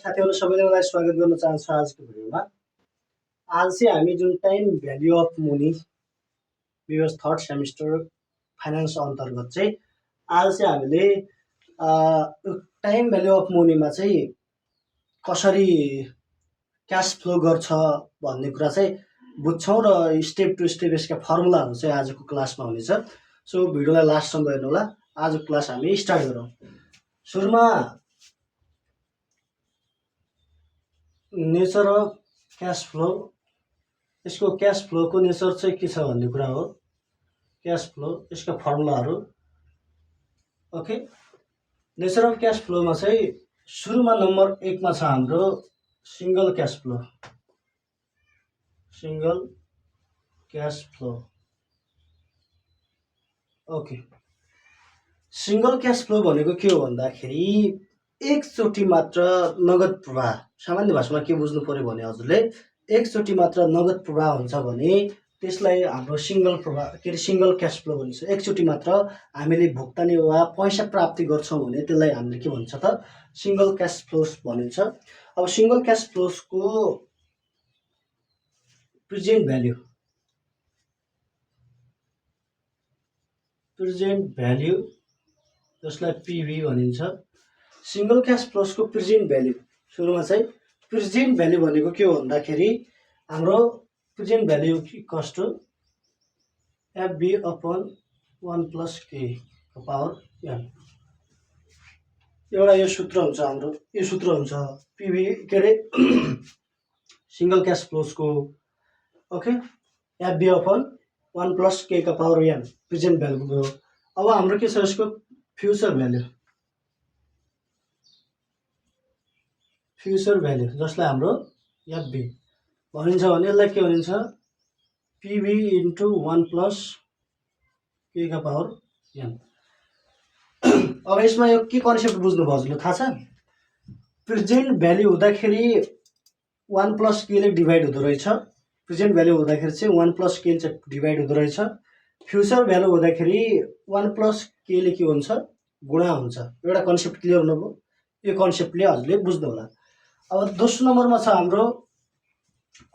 साथीहरु सबैलाई स्वागत गर्न चाहन्छु आजको भिडियोमा। आज चाहिँ हामी जुन time value of money because third semester finance अन्तर्गत चाहिँ आज चाहिँ हामीले टाइम भ्याल्यु अफ मनीमा चाहिँ कसरी क्याश फ्लो गर्छ भन्ने कुरा चाहिँ बुझ्छौँ र स्टेप टु स्टेप यसका फर्मुलाहरू चाहिँ आजको क्लासमा हुनेछ। सो भिडियोलाई लास्टसम्म हेर्नु होला। आजको क्लास हामी स्टार्ट गरौँ। सुरुमा नेचर अफ क्याश फ्लो, यसको क्याश फ्लोको नेचर चाहिँ के छ भन्ने कुरा हो। क्याश फ्लो यसका फर्मुलाहरू। ओके, नेचर अफ क्याश फ्लोमा चाहिँ सुरुमा नम्बर 1 मा छ हाम्रो single cash flow. Single cash flow. Okay, single cash flow भनेको के हो भन्दाखेरि एकचोटि मात्र नगद प्रवाह। सामान्य भाषामा के बुझ्नु पर्यो भने हजुरले एकचोटि मात्र नगद प्रवाह हुन्छ भने त्यसलाई हाम्रो सिंगल प्रवाह सिंगल क्याश फ्लो भनिन्छ। एकचोटि मात्र हामीले भुक्तानी वा पैसा प्राप्ति गर्छौं भने त्यसलाई हामीले के भन्छ त सिंगल क्याश फ्लोस भनिन्छ। अब सिंगल क्याश फ्लोसको प्रेजेन्ट भ्याल्यु जसलाई पीभी भनिन्छ। सिंगल क्याश फ्लोसको प्रेजेन्ट भ्याल्यु सुरुमा चाहिँ प्रेजेन्ट भ्याल्यु भनेको के हो भन्दाखेरि हाम्रो present value equals to FV upon 1 + k को पावर n। एउटा यो सूत्र हुन्छ हाम्रो, यो सूत्र हुन्छ पीभी के रे सिंगल क्याश फ्लोसको। ओके, एफबी अपन 1 + k का पावर n प्रेजेन्ट भ्याल्यु हो। अब हाम्रो के छ यसको फ्युचर भ्याल्यु जसलाई हाम्रो एफबी भनिन्छ भने यसलाई के भनिन्छ पीभी इन्टु 1 + k का पावर n। अब यसमा यो के कन्सेप्ट बुझ्नु भयो हजुरले थाहा छ? प्रेजेन्ट भ्याल्यु हुँदाखेरि 1 + k ले डिभाइड हुँदो रहेछ। प्रेजेन्ट भ्याल्यु हुँदाखेरि चाहिँ 1 + k चाहिँ डिभाइड हुँदो रहेछ। फ्युचर भ्याल्यु हुँदाखेरि 1 + k ले के हुन्छ गुणा हुन्छ। एउटा कन्सेप्ट क्लियर हुनुभयो? यो कन्सेप्टले हजुरले बुझ्नु होला। अब दोस्रो नम्बरमा छ हाम्रो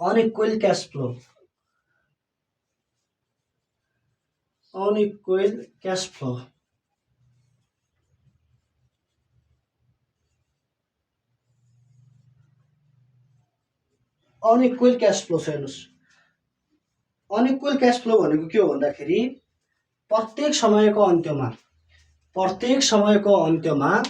unequal cash flow. Unequal cash flow unequal cash flow छ। हेर्नुस्, अनइक्वल क्याश फ्लो भनेको के हो भन्दाखेरि प्रत्येक समयको अन्त्यमा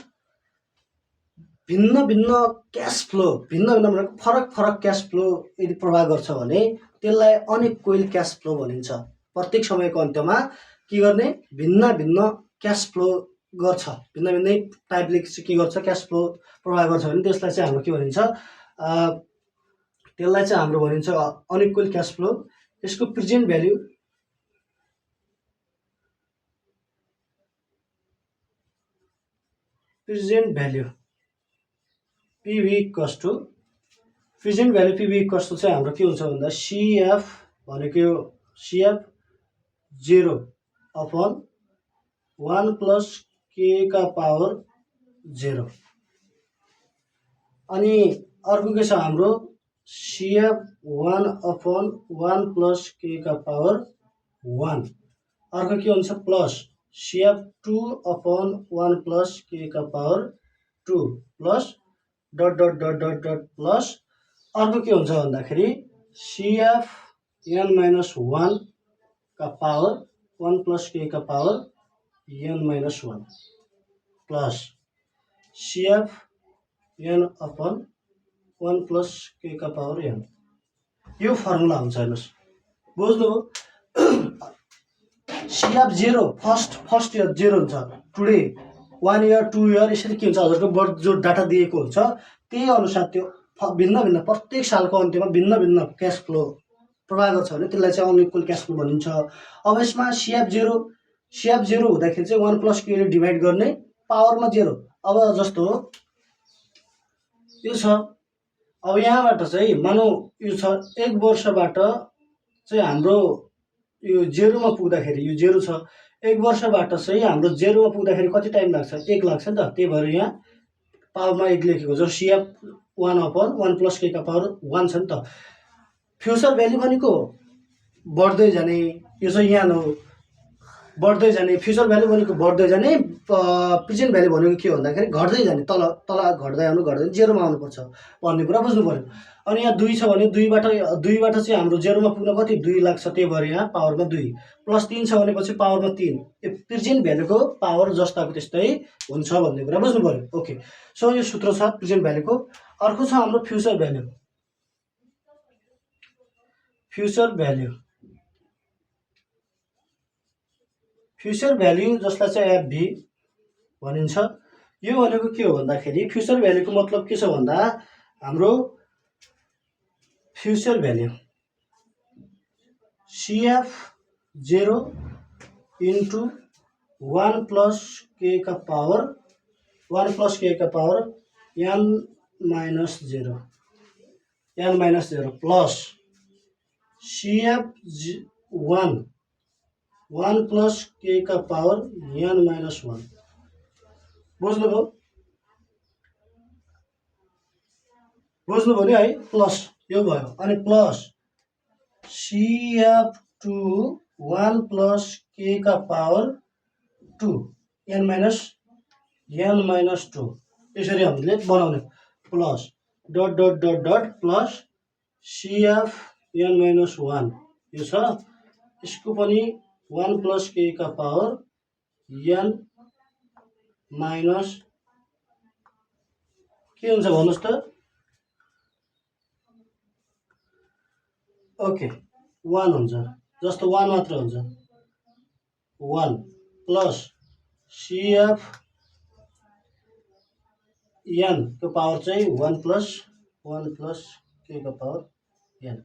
भिन्न भिन्न क्याश फ्लो, भिन्न भनेको फरक क्याश फ्लो यदि प्रवाह गर्छ भने त्यसलाई अनइक्वल क्याश फ्लो भनिन्छ। प्रत्येक समयको अन्त्यमा के गर्ने भिन्न क्याश फ्लो गर्छ, भिन्नै टाइपले के गर्छ क्याश फ्लो प्रवाह गर्छ भने त्यसलाई चाहिँ हाम्रो के भनिन्छ त्यसलाई चाहिँ हाम्रो भनिन्छ अनइक्वल क्याश फ्लो। यसको present value PV equals to present value PV equals to चाहिँ हाम्रो के हुन्छ भन्दा सीएफ भनेको सीएफ 0 अपन 1 + k का पावर 0। अनि अर्को के छ हाम्रो सीएफ 1 अपन 1 + k का पावर 1। अर्को के हुन्छ प्लस सीएफ 2 अपन 1 + k का पावर 2 प्लस डट प्लस अर्को के हुन्छ भन्दाखेरि सीएफ n - 1 का पावर 1 + k का power n - 1 plus CF n upon 1 + k का पावर n। यो फर्मुला हुन्छ। हेर्नुस्, बुझ्नुभयो? सीएफ 0 फर्स्ट इयर 0 हुन्छ। टुडे 1 इयर 2 इयर यसरी के हुन्छ हजुरको बर्थ जो डाटा दिएको हुन्छ त्यही अनुसार त्यो भिन्न प्रत्येक सालको अन्त्यमा भिन्न क्याश फ्लो प्रवाह गर्छ भने त्यसलाई चाहिँ अनइक्वल क्याश फ्लो भनिन्छ। अब यसमा सीएफ 0 हुँदाखेरि चाहिँ 1 + k ले डिभाइड गर्ने पावरमा 0। अब जस्तो यो छ, अब यहाँबाट चाहिँ मानौ यो छ 1 वर्षबाट चाहिँ हाम्रो यो 0 मा पुग्दाखेरि यो 0 छ। 1 वर्षबाट चाहिँ हाम्रो 0 मा पुग्दाखेरि कति टाइम लाग्छ 1 लाग्छ नि त। त्यही भएर यहाँ पावरमा 1 लेखेको जो CF1/1 + k का पावर 1 छ नि त। फ्युचर भ्यालु भनेको बढ्दै जाने, यो चाहिँ यहाँ हो बढ्दै जाने। फ्युचर भ्यालु भनेको बढ्दै जाने, प्रेजेन्ट भ्यालु भनेको के हो भन्दाखेरि घट्दै जाने, तल तल घट्दै आउनु जेरोमा आउनुपर्छ भन्ने कुरा बुझ्नु पर्यो। अनि यहाँ 2 छ भने 2बाट चाहिँ हाम्रो जेरोमा पुग्न कति 2 लाग्छ, त्यही भएर यहाँ पावरमा 2 प्लस 3 छ भनेपछि पावरमा 3। यो प्रेजेन्ट भ्यालुको पावर जस्ताको त्यस्तै हुन्छ भन्ने कुरा बुझ्नु पर्यो। ओके, सो यो सूत्र छ प्रेजेन्ट भ्यालुको। अर्को छ हाम्रो फ्युचर भ्यालु। फ्युचर भ्यालु जसलाई चाहिँ FV भनिन्छ। यो भनेको के हो भन्दाखेरि फ्युचर भ्यालुको मतलब के छ भन्दा हाम्रो फ्युचर भ्यालु CF0 * 1 + k का power n - 0 plus CF1 1 + k का पावर n - 1। बुझ्नुभयो नि है, प्लस यो भयो। अनि प्लस CF2 1 + k का पावर 2 n - 2 यसरी हामीले बनाउने। Plus dot dot dot dot plus CF n - 1 यो छ, यसको पनि 1 + k का पावर n माइनस के हुन्छ भन्नुहोस् त। ओके 1 हुन्छ, जस्तो 1 मात्र हुन्छ। 1 प्लस CF n को पावर चाहिँ 1 + k का पावर n।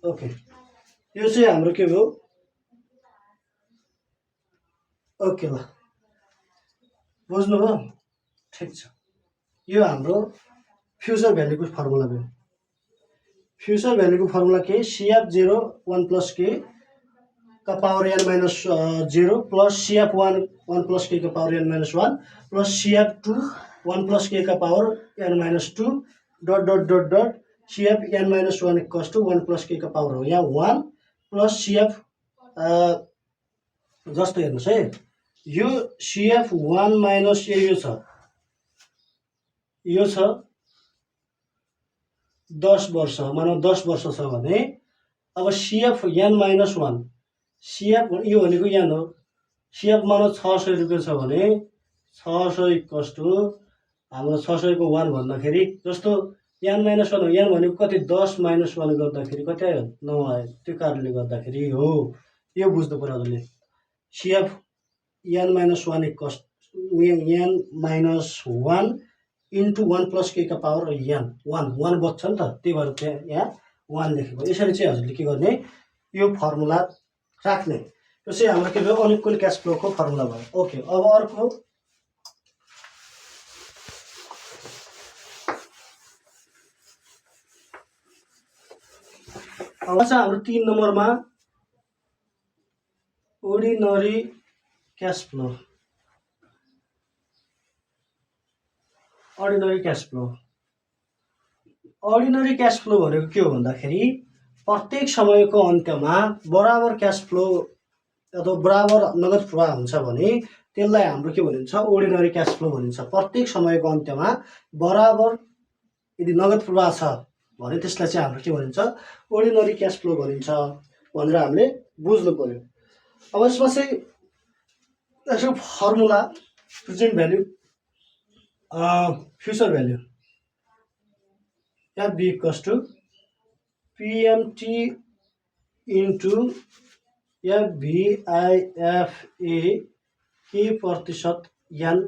ओके, यो चाहिँ हाम्रो के भयो। ओके ल, बुझ्नुभयो, ठिक छ। यो हाम्रो फ्युचर भ्यालुको फर्मुला भयो। फ्युचर भ्यालुको फर्मुला के, CF0 1 + k का power n - 0 plus CF1 1 + k का power n - 1 plus CF2 1 + k का power n - 2 dot dot dot dot CF n - 1 = 1 + k का पावर हो यहाँ 1 प्लस CF जस्तो हेर्नुहोस् है, यो CF1 माइनस यो छ 10 वर्ष, मानव 10 वर्ष छ भने अब CF n - 1 CF यो भनेको यहाँ हो, CF मानव 600 रुपियाँ छ भने 600 = हाम्रो 600 को 1 भन्दाखेरि जस्तो n - 1 हो, n भनेको कति 10 - 1 गर्दाखेरि कति आयो 9 आयो। त्यो कारणले गर्दाखेरि हो, यो बुझ्नु पर्यो हजुरले। CF n - 1 = n - 1 * 1 + k का पावर n 1 बच्छ नि त, त्यही भएर यहाँ 1 लेखेको। यसरी चाहिँ हजुरले के गर्ने, यो फर्मुला राख्ने। यो चाहिँ हाम्रो के भयो, अनुकूल क्यास फ्लोको फर्मुला भयो। ओके, अब अर्को अब चाहिँ हाम्रो 3 नम्बरमा ordinary cash flow. Ordinary cash flow भनेको के हो भन्दाखेरि प्रत्येक समयको अन्त्यमा बराबर क्यास फ्लो अथवा बराबर नगद प्रवाह हुन्छ भने त्यसलाई हाम्रो के भनिन्छ, अर्डिनरी क्यास फ्लो भनिन्छ। प्रत्येक समयको अन्त्यमा बराबर यदि नगद प्रवाह छ भने त्यसलाई चाहिँ हाम्रो के भनिन्छ, अर्डिनरी क्यास फ्लो भनिन्छ भनेर हामीले बुझ्नु पर्यो। अब यसमा चाहिँ यसको formula present value future value FB = PMT * FVIFA k% n।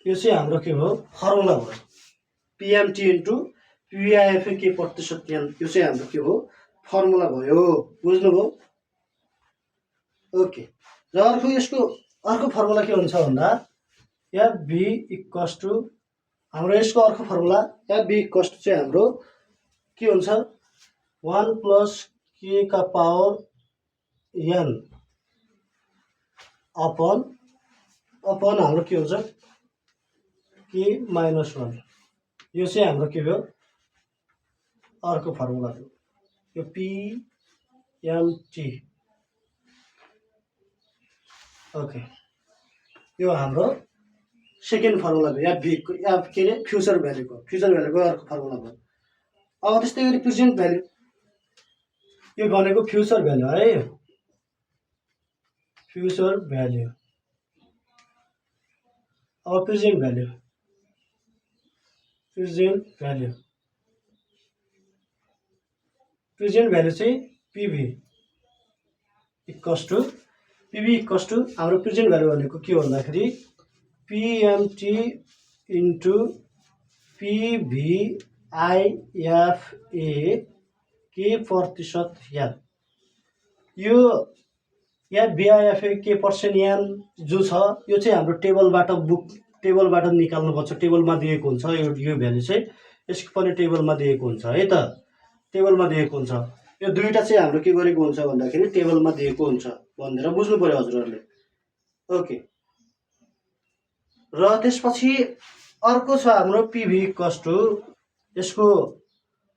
यो चाहिँ हाम्रो के हो, फर्मुला हो। PMT * PVIFA k% n यो चाहिँ हाम्रो के हो, फर्मुला भयो। बुझ्नुभयो। ओके, र अर्को यसको अर्को फर्मुला के हुन्छ भन्दा FB = हाम्रो यसको अर्को फर्मुला FB = चाहिँ हाम्रो के हुन्छ, 1 + k का पावर n / अपॉन हाम्रो के हुन्छ के -1 यो चाहिँ हाम्रो के भयो अर्को फर्मुला हो यो PMT ओके यो हाम्रो सेकेन्ड फर्मुला भयो या के अरे फ्युचर भ्यालुको अर्को फर्मुला भयो अब त्यस्तै गरी प्रेजेन्ट भ्यालु यो भनेको फ्युचर भ्यालु है फ्युचर भ्यालु अब प्रेजेन्ट भ्यालु चाहिँ PV इक्वल्स टु हाम्रो प्रेजेन्ट भ्यालु भनेको के हो भन्दाखेरि PMT इन्टु PVIFA के प्रतिशत यान यो BIFA के पर्सेन्ट यान जो छ यो चाहिँ हाम्रो टेबलबाट निकाल्नुपर्छ टेबलमा दिएको हुन्छ यो भ्यालु चाहिँ यसको पनि टेबलमा दिएको हुन्छ है त टेबलमा दिएको हुन्छ यो दुईटा चाहिँ हाम्रो के गरेको हुन्छ भन्दाखेरि टेबलमा दिएको हुन्छ भनेर बुझ्नु पर्यो हजुरहरूले ओके र त्यसपछि अर्को छ हाम्रो PV कस्ट यसको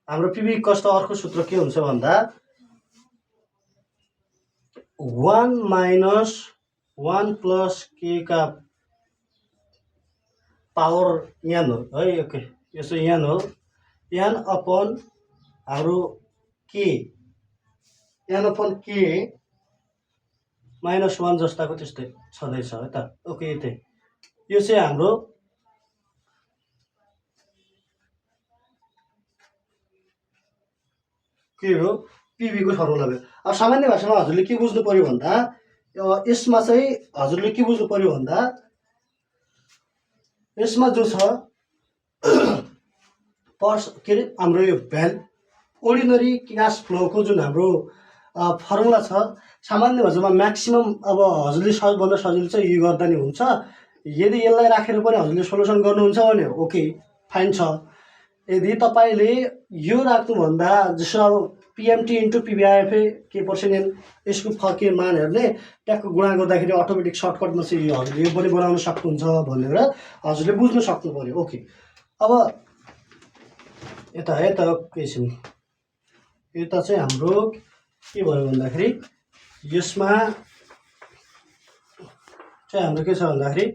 हाम्रो PV कस्ट अर्को सूत्र के हुन्छ भन्दा 1 - 1 + k का पावर n हो है ओके यो चाहिँ n हो n अपॉन हाम्रो k n अपॉन k -1 जस्ताको त्यस्तै छँदैछ है त ओके यो चाहिँ हाम्रो के हो PV को फर्मुला भयो अब सामान्य भाषामा हजुरले के बुझ्नु पर्यो भन्दा यसमा चाहिँ हजुरले के बुझ्नु पर्यो भन्दा यसमा जो छ के अरे हाम्रो यो अर्डिनरी क्यास फ्लोको जुन हाम्रो फर्मुला छ सामान्य भाषामा म्याक्सिमम अब हजुरले सबभन्दा सजिलो चाहिँ यो गर्दा नि हुन्छ यदि यसलाई राखेर पनि हजुरले सोलुसन गर्नुहुन्छ भने ओके फाइन छ यदि तपाईले यो राख्नुभन्दा जस्तो अब PMT इन्टु PVIFA के पर्सेन्ट यसको फके मान हेर्ने ट्याक्क गुणा गर्दाखेरि अटोमेटिक सर्टकटमा चाहिँ हजुरले यो पनि बनाउन सक्नुहुन्छ भनेर हजुरले बुझ्न सक्नु पर्यो ओके अब यता क्वेसन यता चाहिँ हाम्रो के भयो भन्दाखेरि यसमा चाहिँ हाम्रो के छ भन्दाखेरि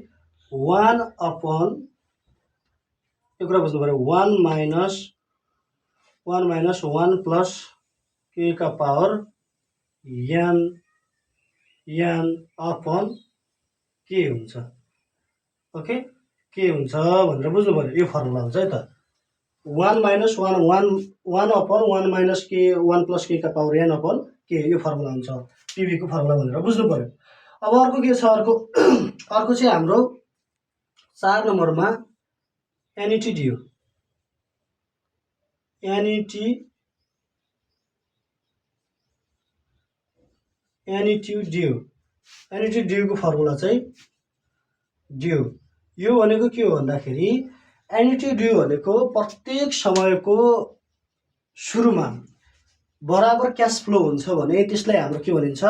1 अपॉन यो कुरा बुझ्नु पर्यो 1 - 1 + k का पावर n अपॉन k हुन्छ ओके के हुन्छ भनेर बुझ्नु पर्यो यो फर्मुला हुन्छ है त 1 - 1 अपॉन 1 - k 1 + k का पावर n अपॉन k यो फर्मुला हुन्छ PV को फर्मुला भनेर बुझ्नु पर्यो अब अर्को के छ अर्को चाहिँ हाम्रो 4 नम्बरमा NET दियो NET को फर्मुला चाहिँ ड्यू यो भनेको के हो भन्दाखेरि NET ड्यू भनेको प्रत्येक समयको सुरुमा बराबर क्याश फ्लो हुन्छ भने त्यसलाई हाम्रो के भनिन्छ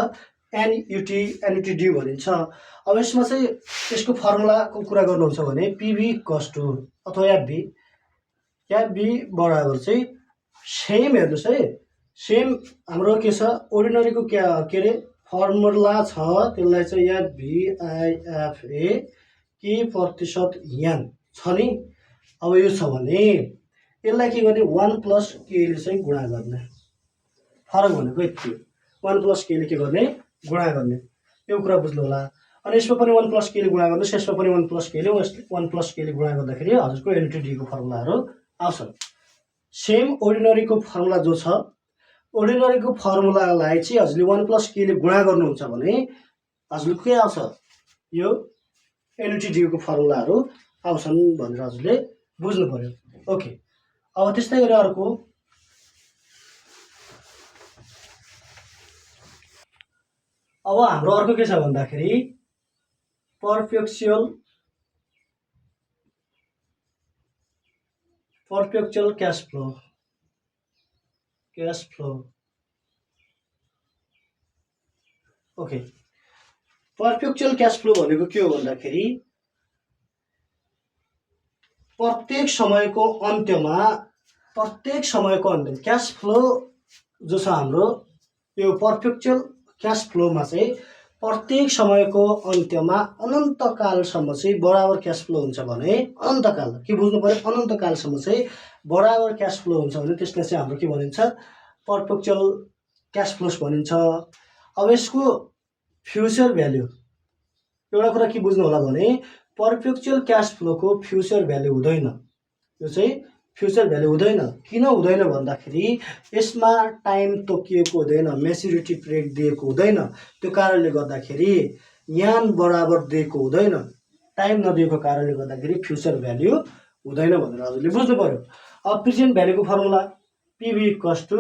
NET ड्यू भनिन्छ अब यसमा चाहिँ यसको फर्मुलाको कुरा गर्नुहुन्छ भने PV कस्ट अथवा FB बराबर चाहिँ सेम हेर्नुस् है सेम हाम्रो के छ अर्डिनरीको के अरे फर्मुला छ त्यसलाई चाहिँ FBIFA के प्रतिशत यान छ नि अब यो छ भने यसलाई के गर्ने 1 + k ले चाहिँ गुणा गर्ने फरक भनेको यति हो 1 + k ले के गर्ने गुणा गर्ने यो कुरा बुझ्नु होला अनि यसमा पनि 1 + k ले गुणा गर्नुहोस् यसमा पनि 1 + k ले गुणा गर्दाखेरि हजुरको NET को फर्मुलाहरू आउँछ सेम अर्डिनरीको फर्मुला जो छ अर्डिनरीको फर्मुलालाई चाहिँ हजुरले 1 + k ले गुणा गर्नुहुन्छ भने हजुरको के आउँछ यो NET को फर्मुलाहरू आउँछन् भनेर हजुरले बुझ्नु पर्यो ओके अब त्यस्तै गरी अर्को अब हाम्रो अर्को के छ भन्दाखेरि perpetual cash flow okay perpetual cash flow भनेको के हो भन्दाखेरि प्रत्येक समयको अन्त्यमा क्यास फ्लो जो छ हाम्रो यो पर्पेचुअल क्यास फ्लोमा चाहिँ प्रत्येक समयको अन्त्यमा अनन्तकालसम्म चाहिँ बराबर क्यास फ्लो हुन्छ भने अनन्तकाल के बुझ्नु पर्यो अनन्तकालसम्म चाहिँ बराबर क्यास फ्लो हुन्छ भने त्यसलाई चाहिँ हाम्रो के भनिन्छ पर्पेचुअल क्यास फ्लोस भनिन्छ। अब यसको फ्युचर भ्याल्यु एउटा कुरा के बुझ्नु होला भने पर्पेचुअल क्यास फ्लोको फ्युचर भ्याल्यु हुँदैन। यो चाहिँ फ्युचर भ्याल्यु हुँदैन। किन हुँदैन भन्दाखेरि यसमा टाइम तोकिएको हुँदैन, म्याच्युरिटी पिरियड दिएको हुँदैन। त्यो कारणले गर्दाखेरि यान बराबर दिएको हुँदैन, टाइम नदिएको कारणले गर्दाखेरि फ्युचर भ्याल्यु हुँदैन भनेर हजुरले बुझ्नु पर्यो। अब प्रेजेन्ट भ्याल्युको फर्मुला पिभी इक्वल्स टु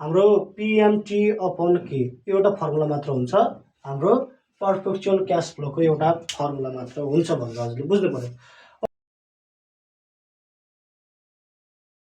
हाम्रो पिएमटी अपन के एउटा फर्मुला मात्र हुन्छ, हाम्रो पर्पेचुअल क्यास फ्लोको एउटा फर्मुला मात्र हुन्छ भनेर हजुरले बुझ्नु पर्यो।